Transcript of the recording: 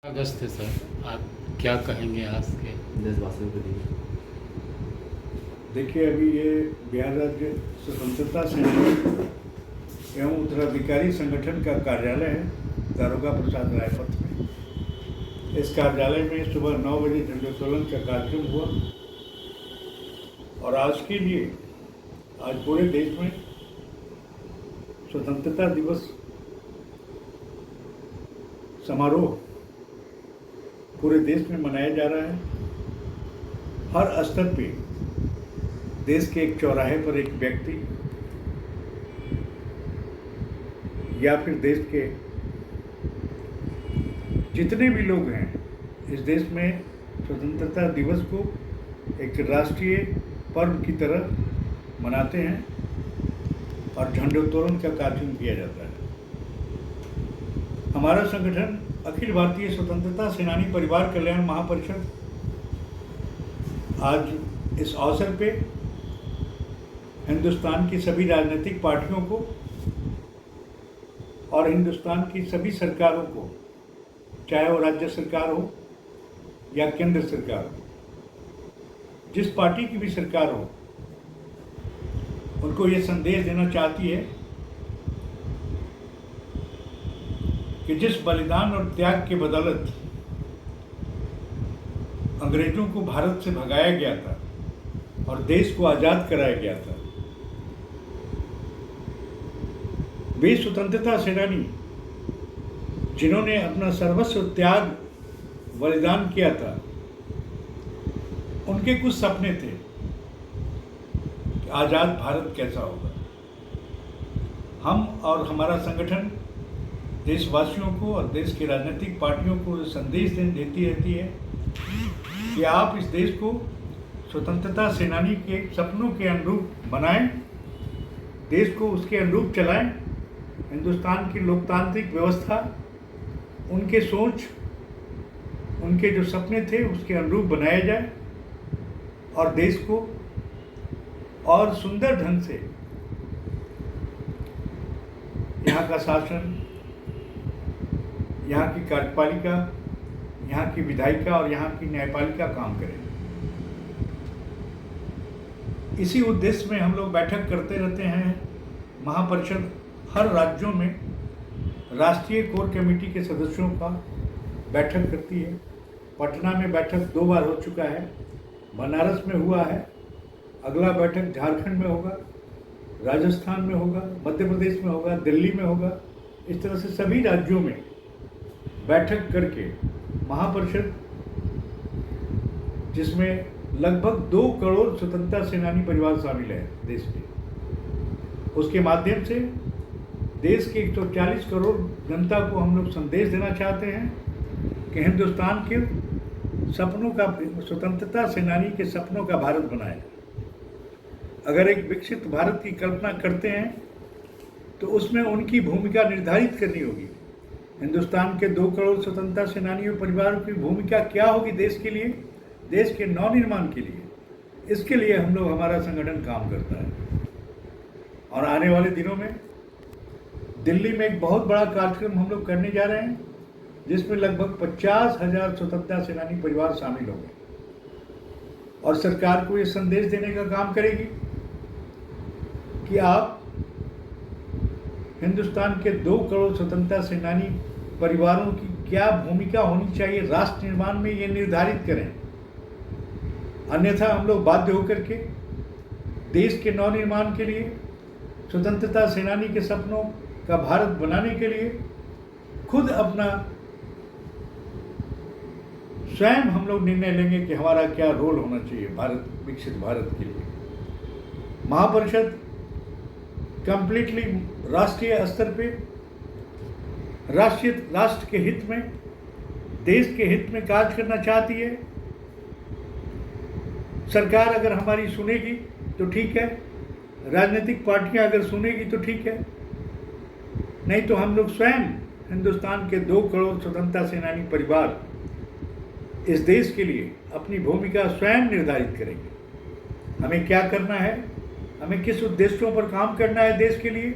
अगस्त है सर, आप क्या कहेंगे आज के देशवासियों के लिए? देखिए, अभी ये बिहार राज्य स्वतंत्रता सेनानी एवं उत्तराधिकारी संगठन का कार्यालय है दारोगा प्रसाद रायपथ में। इस कार्यालय में सुबह 9 बजे झंडोत्तोलन का कार्यक्रम हुआ और आज के लिए आज पूरे देश में स्वतंत्रता दिवस समारोह पूरे देश में मनाया जा रहा है। हर स्तर पे देश के एक चौराहे पर एक व्यक्ति या फिर देश के जितने भी लोग हैं इस देश में स्वतंत्रता दिवस को एक राष्ट्रीय पर्व की तरह मनाते हैं और झंडोत्तोलन का कार्यक्रम किया जाता है। हमारा संगठन अखिल भारतीय स्वतंत्रता सेनानी परिवार कल्याण महापरिषद आज इस अवसर पे हिंदुस्तान की सभी राजनीतिक पार्टियों को और हिंदुस्तान की सभी सरकारों को, चाहे वो राज्य सरकार हो या केंद्र सरकार हो, जिस पार्टी की भी सरकार हो, उनको ये संदेश देना चाहती है कि जिस बलिदान और त्याग के बदौलत अंग्रेजों को भारत से भगाया गया था और देश को आज़ाद कराया गया था, वे स्वतंत्रता सेनानी जिन्होंने अपना सर्वस्व त्याग बलिदान किया था, उनके कुछ सपने थे कि आज़ाद भारत कैसा होगा। हम और हमारा संगठन देशवासियों को और देश की राजनीतिक पार्टियों को संदेश देती रहती है कि आप इस देश को स्वतंत्रता सेनानी के सपनों के अनुरूप बनाएं, देश को उसके अनुरूप चलाएं। हिंदुस्तान की लोकतांत्रिक व्यवस्था, उनके सोच, उनके जो सपने थे उसके अनुरूप बनाया जाए और देश को और सुंदर ढंग से यहाँ का शासन, यहाँ की कार्यपालिका, यहाँ की विधायिका और यहाँ की न्यायपालिका काम करें। इसी उद्देश्य में हम लोग बैठक करते रहते हैं। महापरिषद हर राज्यों में राष्ट्रीय कोर कमेटी के सदस्यों का बैठक करती है। पटना में बैठक 2 बार हो चुका है, बनारस में हुआ है, अगला बैठक झारखंड में होगा, राजस्थान में होगा, मध्य प्रदेश में होगा, दिल्ली में होगा। इस तरह से सभी राज्यों में बैठक करके महापरिषद, जिसमें लगभग 2 करोड़ स्वतंत्रता सेनानी परिवार शामिल है देश में, उसके माध्यम से देश के 140 करोड़ जनता को हम लोग संदेश देना चाहते हैं कि हिंदुस्तान के सपनों का, स्वतंत्रता सेनानी के सपनों का भारत बनाएं। अगर एक विकसित भारत की कल्पना करते हैं तो उसमें उनकी भूमिका निर्धारित करनी होगी। हिंदुस्तान के 2 करोड़ स्वतंत्रता सेनानियों परिवारों की भूमिका क्या होगी देश के लिए, देश के नवनिर्माण के लिए। इसके लिए हम लोग, हमारा संगठन काम करता है। और आने वाले दिनों में दिल्ली में एक बहुत बड़ा कार्यक्रम हम लोग करने जा रहे हैं, जिसमें लगभग 50,000 स्वतंत्रता सेनानी परिवार शामिल होंगे और सरकार को ये संदेश देने का काम करेगी कि आप हिंदुस्तान के 2 करोड़ स्वतंत्रता सेनानी परिवारों की क्या भूमिका होनी चाहिए राष्ट्र निर्माण में, ये निर्धारित करें। अन्यथा हम लोग बाध्य होकर के देश के नवनिर्माण के लिए, स्वतंत्रता सेनानी के सपनों का भारत बनाने के लिए खुद अपना स्वयं हम लोग निर्णय लेंगे कि हमारा क्या रोल होना चाहिए भारत, विकसित भारत के लिए। महापरिषद कंप्लीटली राष्ट्रीय स्तर पे राष्ट्र के हित में, देश के हित में कार्य करना चाहती है। सरकार अगर हमारी सुनेगी तो ठीक है, राजनीतिक पार्टियां अगर सुनेगी तो ठीक है, नहीं तो हम लोग स्वयं हिंदुस्तान के 2 करोड़ स्वतंत्रता सेनानी परिवार इस देश के लिए अपनी भूमिका स्वयं निर्धारित करेंगे। हमें क्या करना है, हमें किस उद्देश्यों पर काम करना है देश के लिए,